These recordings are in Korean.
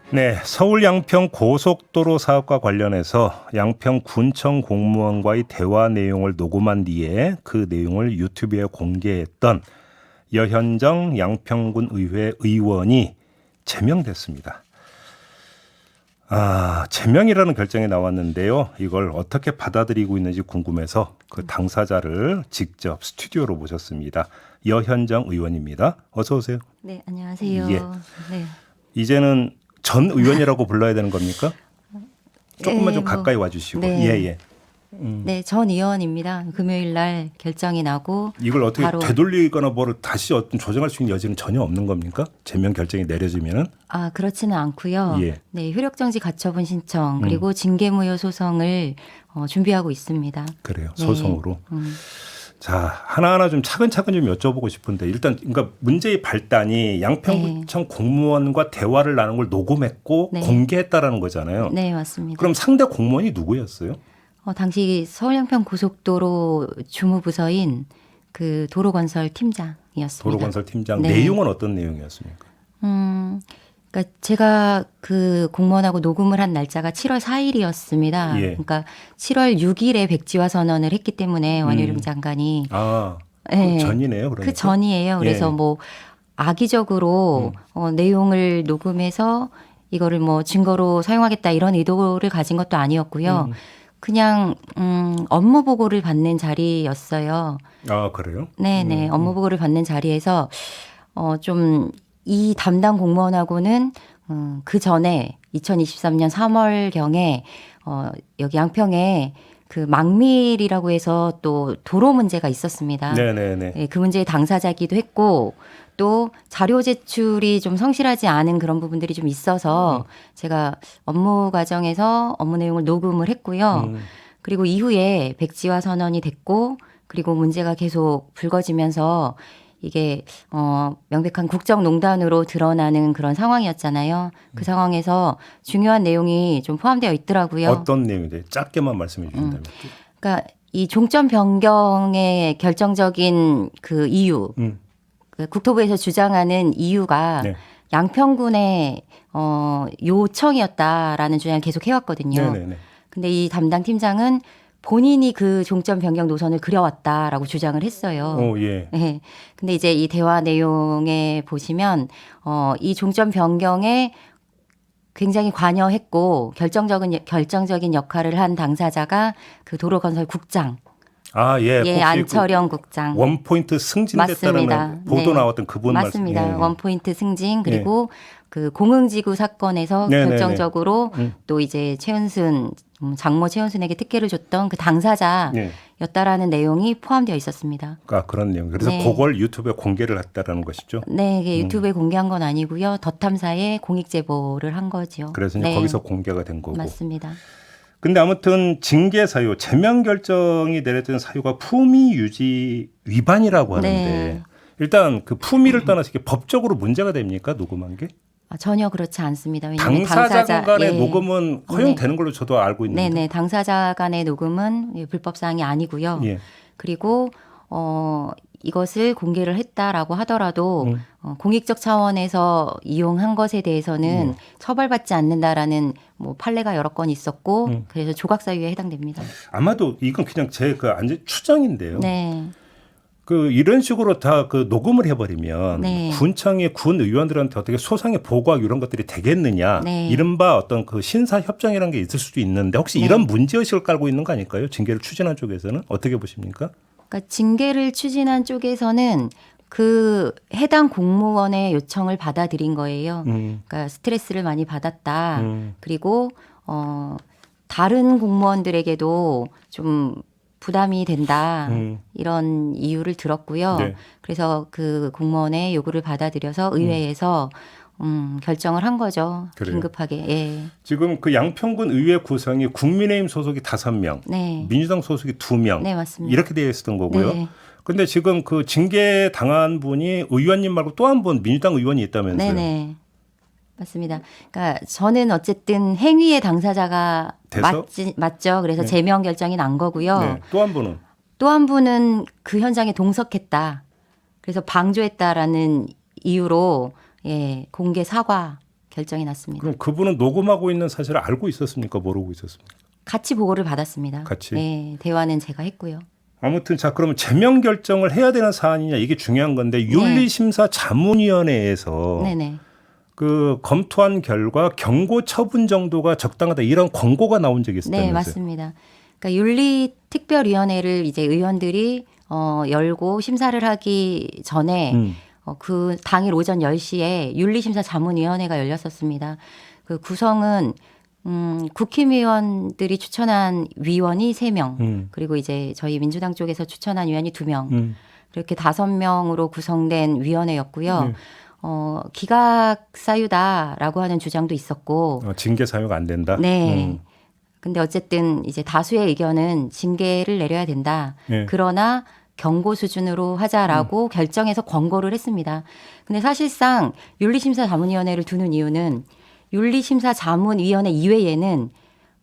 네, 서울 양평 고속도로 사업과 관련해서 양평군청 공무원과의 대화 내용을 녹음한 뒤에 그 내용을 유튜브에 공개했던 여현정 양평군 의회 의원이 제명됐습니다. 제명이라는 결정이 나왔는데요. 이걸 어떻게 받아들이고 있는지 궁금해서 그 당사자를 직접 스튜디오로 모셨습니다. 여현정 의원입니다. 어서 오세요. 네, 안녕하세요. 예. 네. 이제는 전 의원이라고 불러야 되는 겁니까? 조금만 좀 뭐, 가까이 와주시고. 네. 예. 네, 전 의원입니다. 금요일 날 결정이 나고 이걸 어떻게 바로 되돌리거나 뭐를 다시 어떤 조정할 수 있는 여지는 전혀 없는 겁니까? 제명 결정이 내려지면은? 그렇지는 않고요. 예. 네, 효력정지 가처분 신청 그리고 징계무효 소송을 준비하고 있습니다. 그래요. 네. 소송으로. 자, 하나하나 좀 차근차근 좀 여쭤보고 싶은데 일단 그러니까 문제의 발단이 양평구청 공무원과 대화를 나눈 걸 녹음했고 네. 공개했다라는 거잖아요. 네, 맞습니다. 그럼 상대 공무원이 누구였어요? 당시 서울 양평 고속도로 주무부서인 그 도로건설 팀장이었습니다. 도로건설 팀장. 네. 내용은 어떤 내용이었습니까? 그러니까 제가 그 공무원하고 녹음을 한 날짜가 7월 4일이었습니다. 예. 그러니까 7월 6일에 백지화 선언을 했기 때문에 원희룡 장관이 그 예, 전이네요. 그러니까. 그 전이에요. 그래서 예. 뭐 악의적으로 내용을 녹음해서 이거를 뭐 증거로 사용하겠다 이런 의도를 가진 것도 아니었고요. 그냥 업무 보고를 받는 자리였어요. 그래요? 네네. 업무 보고를 받는 자리에서 좀 이 담당 공무원하고는 그 전에 2023년 3월경에 여기 양평에 그 망밀이라고 해서 또 도로 문제가 있었습니다. 네네네. 네, 그 문제의 당사자기도 했고 또 자료 제출이 좀 성실하지 않은 그런 부분들이 좀 있어서 제가 업무 과정에서 업무 내용을 녹음을 했고요. 그리고 이후에 백지화 선언이 됐고 그리고 문제가 계속 불거지면서 이게 명백한 국정농단으로 드러나는 그런 상황이었잖아요. 그 상황에서 중요한 내용이 좀 포함되어 있더라고요. 어떤 내용인데 짧게만 말씀해 주신다면. 그러니까 이 종점 변경의 결정적인 그 이유, 그 국토부에서 주장하는 이유가 네. 양평군의 요청이었다라는 주장을 계속 해왔거든요. 네네네. 근데 이 담당 팀장은 본인이 그 종점 변경 노선을 그려왔다라고 주장을 했어요. 예. 네. 근데 이제 이 대화 내용에 보시면 이 종점 변경에 굉장히 관여했고 결정적인 역할을 한 당사자가 그 도로건설국장, 예. 예, 혹시 안철영 국장. 원포인트 승진됐다는 맞습니다. 보도 네. 나왔던 그분 맞습니다. 말씀. 예. 원포인트 승진 그리고 그 공흥지구 사건에서 네네네. 결정적으로 또 이제 최은순 장모 최은순에게 특혜를 줬던 그 당사자였다라는 내용이 포함되어 있었습니다. 그런 내용. 그래서 네. 그걸 유튜브에 공개를 했다라는 것이죠. 네, 이게 유튜브에 공개한 건 아니고요. 더 탐사에 공익 제보를 한 거죠. 그래서 이제 네. 거기서 공개가 된 거고. 맞습니다. 근데 아무튼 징계 사유, 제명 결정이 내렸던 사유가 품위 유지 위반이라고 하는데 네. 일단 그 품위를 떠나서 이게 법적으로 문제가 됩니까? 녹음한 게? 전혀 그렇지 않습니다. 왜냐하면 당사자 간의 예. 녹음은 허용되는 걸로 저도 알고 있는데. 네네. 당사자 간의 녹음은 불법 사항이 아니고요. 예. 그리고 이것을 공개를 했다라고 하더라도 공익적 차원에서 이용한 것에 대해서는 처벌받지 않는다라는 뭐 판례가 여러 건 있었고 그래서 조각 사유에 해당됩니다. 아마도 이건 그냥 제 그 추정인데요. 네. 그 이런 식으로 다 그 녹음을 해버리면 네. 군청의 군 의원들한테 어떻게 소상의 보고하고 이런 것들이 되겠느냐. 네. 이른바 어떤 그 신사 협정이라는 게 있을 수도 있는데 혹시 이런 문제의식을 깔고 있는 거 아닐까요? 징계를 추진한 쪽에서는 어떻게 보십니까? 그러니까 징계를 추진한 쪽에서는 그 해당 공무원의 요청을 받아들인 거예요. 그러니까 스트레스를 많이 받았다. 그리고 다른 공무원들에게도 좀 부담이 된다. 이런 이유를 들었고요. 네. 그래서 그 공무원의 요구를 받아들여서 의회에서 결정을 한 거죠. 그래요? 긴급하게. 예. 지금 그 양평군 의회 구성이 국민의힘 소속이 5명, 네. 민주당 소속이 2명 네, 맞습니다. 이렇게 되어 있었던 거고요. 네. 근데 지금 그 징계 당한 분이 의원님 말고 또 한 분 민주당 의원이 있다면서요. 네네. 맞습니다. 그러니까 저는 어쨌든 행위의 당사자가 돼서? 맞죠. 그래서 제명 결정이 난 거고요. 네. 또 한 분은 또 한 분은 그 현장에 동석했다. 그래서 방조했다라는 이유로 공개 사과 결정이 났습니다. 그럼 그분은 녹음하고 있는 사실을 알고 있었습니까? 모르고 있었습니까? 같이 보고를 받았습니다. 같이? 네, 대화는 제가 했고요. 아무튼 자 그러면 제명 결정을 해야 되는 사안이냐 이게 중요한 건데 윤리심사 자문위원회에서 네네. 그 검토한 결과 경고 처분 정도가 적당하다 이런 권고가 나온 적이 있었다면서요? 네, 맞습니다. 그러니까 윤리특별위원회를 이제 의원들이 열고 심사를 하기 전에 그 당일 오전 10시에 윤리심사 자문위원회가 열렸었습니다. 그 구성은 국힘의원들이 추천한 위원이 3명, 그리고 이제 저희 민주당 쪽에서 추천한 위원이 2명, 이렇게 5명으로 구성된 위원회였고요. 기각 사유다라고 하는 주장도 있었고, 징계 사유가 안 된다. 네. 근데 어쨌든 이제 다수의 의견은 징계를 내려야 된다. 예. 그러나 경고 수준으로 하자라고 결정해서 권고를 했습니다. 근데 사실상 윤리심사자문위원회를 두는 이유는 윤리심사자문위원회 이외에는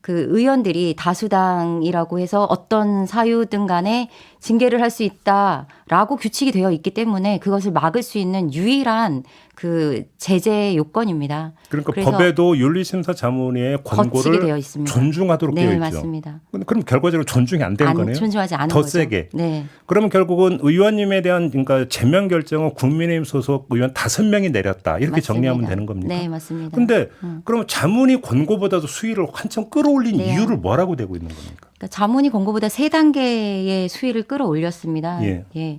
그 의원들이 다수당이라고 해서 어떤 사유든 간에 징계를 할 수 있다라고 규칙이 되어 있기 때문에 그것을 막을 수 있는 유일한 그 제재 요건입니다. 그러니까 그래서 법에도 윤리심사자문위의 거치게 권고를 되어 있습니다. 존중하도록 되어 네, 있죠. 맞습니다. 그럼 결과적으로 존중이 안 된 거네요. 존중하지 않은 더 거죠. 세게. 네. 그러면 결국은 의원님에 대한 그러니까 제명 결정은 국민의힘 소속 의원 5명이 내렸다. 이렇게 맞습니다. 정리하면 되는 겁니까? 네, 맞습니다. 근데 그러면 자문이 권고보다도 수위를 한참 끌어올린 네. 이유를 뭐라고 되고 있는 겁니까? 그러니까 자문이 권고보다 3단계의 수위를 끌어올렸습니다. 예.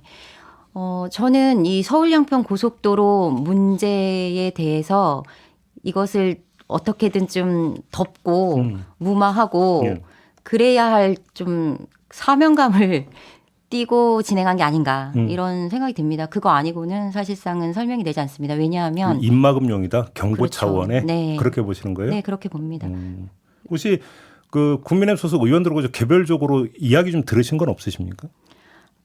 저는 이 서울 양평 고속도로 문제에 대해서 이것을 어떻게든 좀 덮고 무마하고 예. 그래야 할 좀 사명감을 띠고 진행한 게 아닌가 이런 생각이 듭니다. 그거 아니고는 사실상은 설명이 되지 않습니다. 왜냐하면 입막음용이다. 경고 그렇죠. 차원에 네. 그렇게 보시는 거예요? 네, 그렇게 봅니다. 혹시 그 국민의힘 소속 의원들하고 개별적으로 이야기 좀 들으신 건 없으십니까?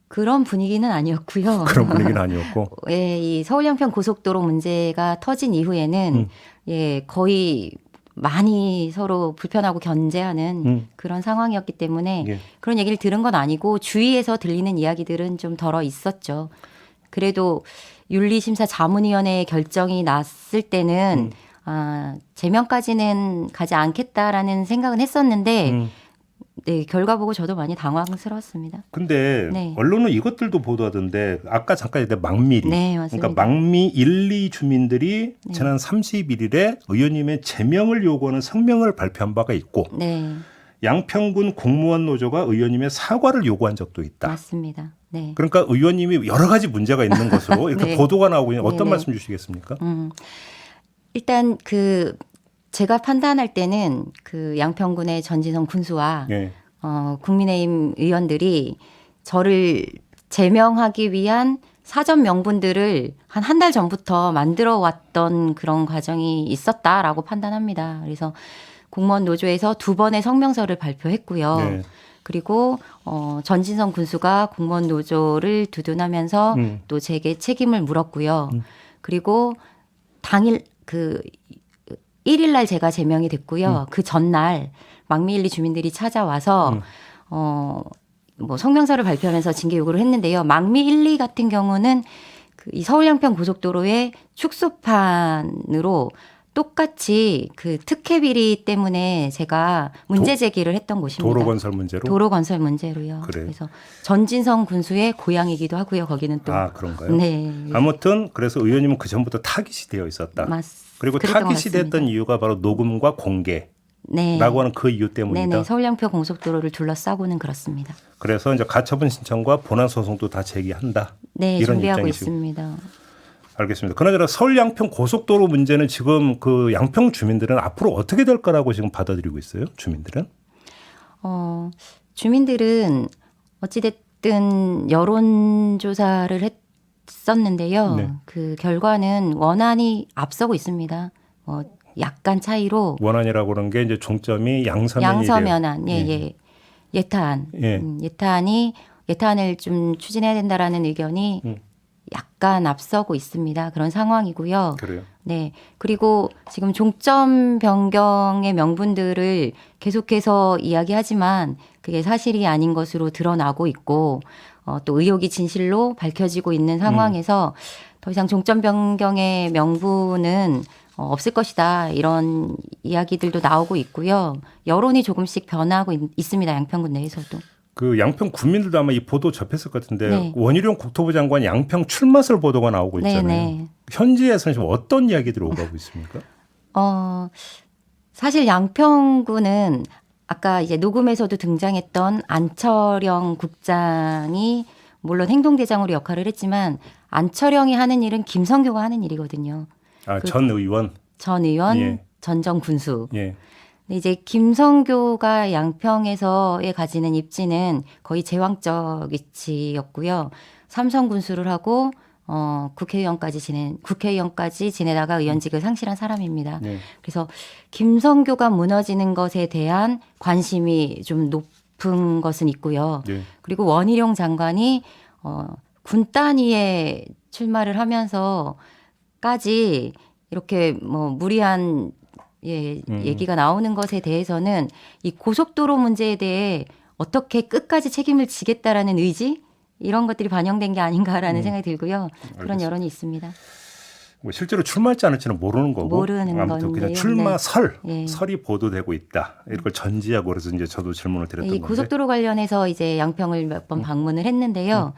그런 분위기는 아니었고요. 그런 분위기는 아니었고. 예, 이 서울 양평 고속도로 문제가 터진 이후에는 예, 거의 많이 서로 불편하고 견제하는 그런 상황이었기 때문에 예. 그런 얘기를 들은 건 아니고 주위에서 들리는 이야기들은 좀 덜어 있었죠. 그래도 윤리심사 자문위원회 결정이 났을 때는 제명까지는 가지 않겠다라는 생각은 했었는데 네, 결과 보고 저도 많이 당황스러웠습니다. 근데 네. 언론은 이것들도 보도하던데 아까 잠깐 얘기했던 망미리. 네, 맞습니다. 그러니까 망미 1, 2 주민들이 네. 지난 31일에 의원님의 제명을 요구하는 성명을 발표한 바가 있고 네, 양평군 공무원 노조가 의원님의 사과를 요구한 적도 있다. 맞습니다. 네. 그러니까 의원님이 여러 가지 문제가 있는 것으로 이렇게 네. 보도가 나오고 있는 어떤 네, 네. 말씀 주시겠습니까? 일단 그 제가 판단할 때는 그 양평군의 전진성 군수와 예. 국민의힘 의원들이 저를 제명하기 위한 사전 명분들을 한 달 전부터 만들어 왔던 그런 과정이 있었다라고 판단합니다. 그래서 공무원 노조에서 2번의 성명서를 발표했고요. 네. 그리고 전진성 군수가 공무원 노조를 두둔하면서 또 제게 책임을 물었고요. 그리고 당일 그 1일 날 제가 제명이 됐고요. 그 전날 망미일리 주민들이 찾아와서 뭐 성명서를 발표하면서 징계 요구를 했는데요. 망미 1, 2 같은 경우는 이 서울 양평 고속도로의 축소판으로 똑같이 그 특혜 비리 때문에 제가 문제 제기를 했던 곳입니다. 도로 건설 문제로? 도로 건설 문제로요. 그래요? 그래서 전진성 군수의 고향이기도 하고요. 거기는 또. 아, 그런가요? 네. 아무튼 그래서 의원님은 그 전부터 타깃이 되어 있었다. 그리고 그랬던 것 타깃이 같습니다. 됐던 이유가 바로 녹음과 공개라고 네. 하는 그 이유 때문이다. 네네. 서울 양평 고속도로를 둘러싸고는 그렇습니다. 그래서 이제 가처분 신청과 본안 소송도 다 제기한다. 네, 이런 준비하고 입장이시고. 있습니다. 알겠습니다. 그나저나 서울 양평 고속도로 문제는 지금 그 양평 주민들은 앞으로 어떻게 될 거라고 지금 받아들이고 있어요? 주민들은? 주민들은 어찌됐든 여론조사를 했었는데요. 네. 그 결과는 원안이 앞서고 있습니다. 약간 차이로 원안이라고 그런 게 이제 종점이 양서면이 양서면안, 돼요. 예. 예타안, 예. 예타안을 좀 추진해야 된다라는 의견이 약간 앞서고 있습니다. 그런 상황이고요. 그래요. 네. 그리고 지금 종점 변경의 명분들을 계속해서 이야기하지만 그게 사실이 아닌 것으로 드러나고 있고 또 의혹이 진실로 밝혀지고 있는 상황에서 더 이상 종점 변경의 명분은 없을 것이다 이런 이야기들도 나오고 있고요. 여론이 조금씩 변하고 있습니다. 양평군 내에서도. 그 양평 군민들도 아마 이 보도 접했을 것 같은데 네. 원희룡 국토부 장관 양평 출마설 보도가 나오고 있잖아요. 네네. 현지에서는 지금 어떤 이야기들이 오가고 있습니까? 사실 양평군은 아까 이제 녹음에서도 등장했던 안철영 국장이 물론 행동대장으로 역할을 했지만 안철영이 하는 일은 김성교가 하는 일이거든요. 전 의원. 전 의원, 예. 전정 군수. 예. 근데 이제 김성교가 양평에서의 가지는 입지는 거의 제왕적 위치였고요. 삼성 군수를 하고 국회의원까지 지내다가 의원직을 상실한 사람입니다. 네. 그래서 김성교가 무너지는 것에 대한 관심이 좀 높은 것은 있고요. 네. 그리고 원희룡 장관이 군 단위에 출마를 하면서까지 이렇게 뭐 무리한 얘기가 나오는 것에 대해서는 이 고속도로 문제에 대해 어떻게 끝까지 책임을 지겠다라는 의지 이런 것들이 반영된 게 아닌가라는 생각이 들고요. 그런 알겠습니다. 여론이 있습니다. 뭐 실제로 출마할지 않을지는 모르는 거고 모르는 아무튼 그냥 건데요. 출마설 네. 설이 보도되고 있다. 이걸 전지하고 그래서 이제 저도 질문을 드렸던 이 건데. 고속도로 관련해서 이제 양평을 몇 번 방문을 했는데요.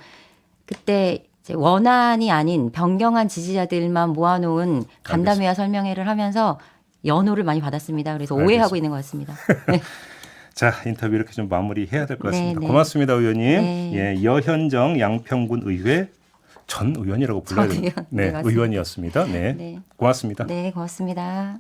그때 이제 원안이 아닌 변경안 지지자들만 모아놓은 간담회와 설명회를 하면서 연호를 많이 받았습니다. 그래서 오해하고 있는 것 같습니다. 네. 자, 인터뷰 이렇게 좀 마무리해야 될 것 같습니다. 네. 고맙습니다, 의원님. 네. 예, 여현정 양평군 의회 전 의원이라고 불러야 전 됩니다. 의원. 네, 맞습니다. 의원이었습니다. 네. 네. 고맙습니다. 네, 고맙습니다.